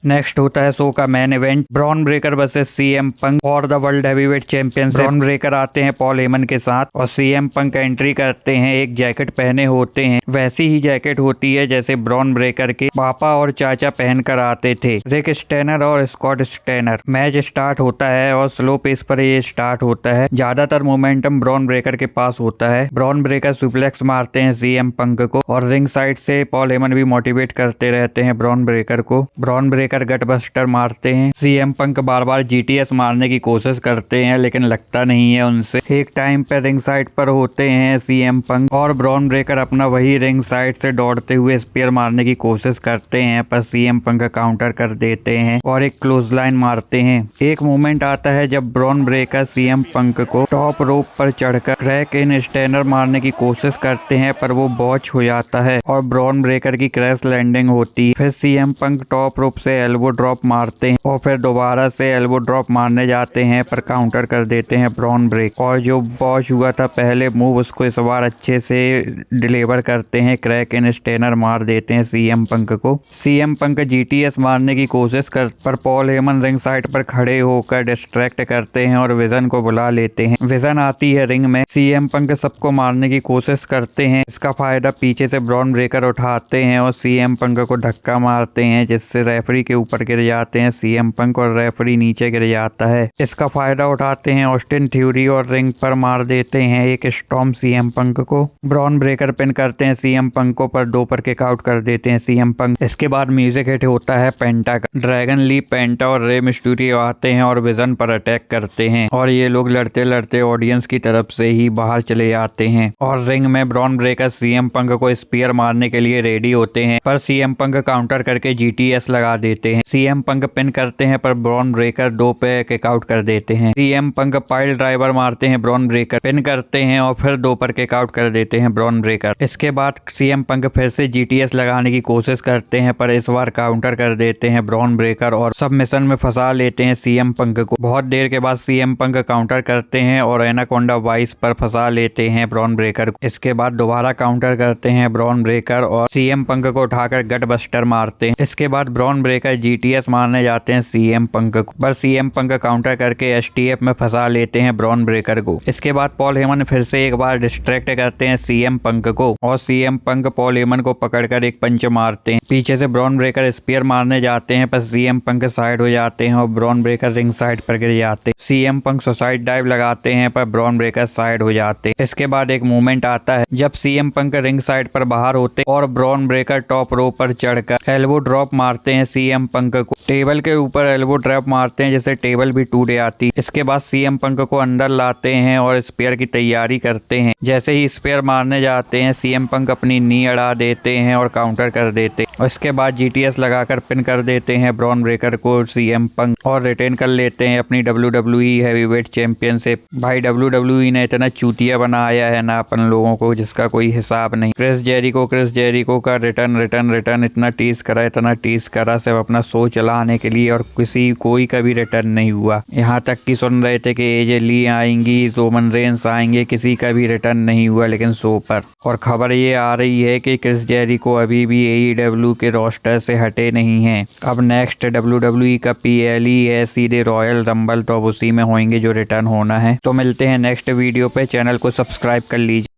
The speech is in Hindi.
नेक्स्ट होता है शो का main event, Bron Breakker versus CM Punk for the world heavyweight championship. Bron Breakker आते हैं पॉल हेमन के साथ और सीएम पंक एंट्री करते हैं। एक जैकेट पहने होते हैं, वैसी ही जैकेट होती है जैसे ब्रॉन ब्रेकर के पापा और चाचा पहनकर आते थे, रिक स्टेनर और स्कॉट स्टेनर। मैच स्टार्ट होता है और स्लो पेस पर ये स्टार्ट होता है। ज्यादातर मोमेंटम ब्रॉन ब्रेकर के पास होता है। ब्रॉन ब्रेकर सुप्लेक्स मारते हैं सीएम पंक को और रिंग साइड से पॉल हेमन भी मोटिवेट करते रहते हैं ब्रॉन ब्रेकर को। ब्रॉन ब्रेकर गटबस्टर मारते हैं। सीएम पंक बार बार जीटीएस मारने की कोशिश करते हैं लेकिन लगता नहीं है उनसे। एक टाइम पे रिंग साइड पर होते हैं सीएम पंक और ब्रॉन ब्रेकर अपना वही रिंग साइड से दौड़ते हुए स्पीयर मारने की कोशिश करते हैं पर सीएम पंक काउंटर कर देते हैं और एक क्लोज लाइन मारते हैं। एक मोमेंट आता है जब ब्रॉन ब्रेकर सीएम पंक को टॉप रोप पर चढ़कर क्रैक इन स्टेनर मारने की कोशिश करते हैं पर वो बॉच हो जाता है और ब्रॉन ब्रेकर की क्रैश लैंडिंग होती है। फिर सीएम पंक टॉप रोप से एल्बो ड्रॉप मारते हैं और फिर दोबारा से एल्बो ड्रॉप मारने जाते हैं पर काउंटर कर देते हैं ब्रॉन ब्रेक और जो बॉच हुआ था पहले मूव उसको इस बार अच्छे से डिलीवर करते हैं। क्रैक इन स्टेनर मार देते हैं सीएम पंक को। सीएम पंक जीटीएस मारने की कोशिश कर पर पॉल हेमन रिंग साइड पर खड़े होकर डिस्ट्रैक्ट करते हैं और विजन को बुला लेते हैं। विजन आती है रिंग में। सीएम पंक सबको मारने की कोशिश करते हैं। इसका फायदा पीछे से ब्रॉन ब्रेकर उठाते हैं और सीएम पंक को धक्का मारते हैं जिससे रेफरी के ऊपर गिर जाते हैं सीएम पंक और रेफरी नीचे गिर जाता है। इसका फायदा उठाते हैं ऑस्टिन थ्यूरी और रिंग पर मार देते हैं एक स्टॉर्म सीएम पंक को। ब्रॉन ब्रेकर पिन करते हैं सीएम पंक को पर 2 पर किक आउट कर देते हैं सीएम पंक। इसके बाद म्यूजिक हिट होता है पेंटा का। ड्रैगन ली, पेंटा और रे मिस्टीरियो आते हैं और विजन पर अटैक करते हैं और ये लोग लड़ते लड़ते ऑडियंस की तरफ से ही बाहर चले जाते हैं और रिंग में ब्रॉन ब्रेकर सीएम पंक को स्पीयर मारने के लिए रेडी होते हैं पर सीएम पंक काउंटर करके जीटीएस लगा देते हैं। सीएम पंक पिन करते हैं पर ब्रॉन ब्रेकर 2 पे किक आउट कर देते हैं। सीएम पंक पाइल ड्राइवर मारते हैं, ब्रॉन ब्रेकर पिन करते हैं और फिर 2 पर किक आउट कर देते हैं ब्रॉन ब्रेकर। इसके बाद सीएम पंक फिर से जीटीएस लगाने की कोशिश करते हैं पर इस बार काउंटर कर देते हैं ब्रॉन ब्रेकर और सबमिशन में फंसा लेते हैं सीएम पंक को। बहुत देर के बाद सीएम पंक काउंटर करते हैं और एनाकोंडा वाइस पर फंसा लेते हैं ब्रॉन ब्रेकर को। इसके बाद दोबारा काउंटर करते हैं ब्रॉन ब्रेकर और सीएम पंक को उठाकर गट बस्टर मारते हैं। इसके बाद ब्रॉन ब्रेकर जीटीएस मारने जाते हैं सीएम पंक को पर सीएम पंक काउंटर करके एसटीएफ में फंसा लेते हैं ब्रॉन ब्रेकर को। इसके बाद पॉल हेमन फिर से एक बार डिस्ट्रैक्ट करते हैं सीएम पंक को और सीएम पंक पॉल हेमन को पकड़कर एक पंच मारते हैं। पीछे से ब्रॉन ब्रेकर स्पीयर मारने जाते हैं पर सीएम पंक साइड हो जाते हैं और ब्रॉन ब्रेकर रिंग साइड पर गिर जाते हैं। सीएम पंक सुसाइड डाइव लगाते हैं पर ब्रॉन ब्रेकर साइड हो जाते हैं। इसके बाद एक मूवमेंट आता है जब सीएम पंक रिंग साइड पर बाहर होते और ब्रॉन ब्रेकर टॉप रो पर चढ़कर एल्बो ड्रॉप मारते हैं सीएम पंक को। टेबल के ऊपर एल्बो ड्रॉप मारते हैं जिससे टेबल भी टूट जाती। इसके बाद सीएम पंक को अंदर लाते हैं और स्पेयर की तैयारी करते हैं। जैसे ही स्पेयर मारने जाते हैं सीएम पंक अपनी नी अड़ा देते हैं और काउंटर कर देते हैं और इसके बाद जीटीएस लगाकर पिन कर देते हैं ब्रॉन ब्रेकर को सीएम पंक और रिटेन कर लेते हैं अपनी WWE हैवीवेट चैंपियनशिप। भाई WWE ने इतना चूतिया बनाया है ना अपन लोगों को जिसका कोई हिसाब नहीं। क्रिस जेरिको का रिटर्न इतना टीज करा सिर्फ अपना शो चलाने के लिए और कोई का भी रिटर्न नहीं हुआ। यहाँ तक कि सुन रहे थे कि एजे ली आएंगी, रोमन रेंस आएंगे, किसी का भी रिटर्न नहीं हुआ लेकिन शो पर। और खबर ये आ रही है कि क्रिस जेरिको अभी भी AEW के रोस्टर से हटे नहीं हैं। अब नेक्स्ट WWE का PLE है सीधे रॉयल रंबल, तो अब उसी में होंगे जो रिटर्न होना है। तो मिलते हैं नेक्स्ट वीडियो पे। चैनल को सब्सक्राइब कर लीजिए।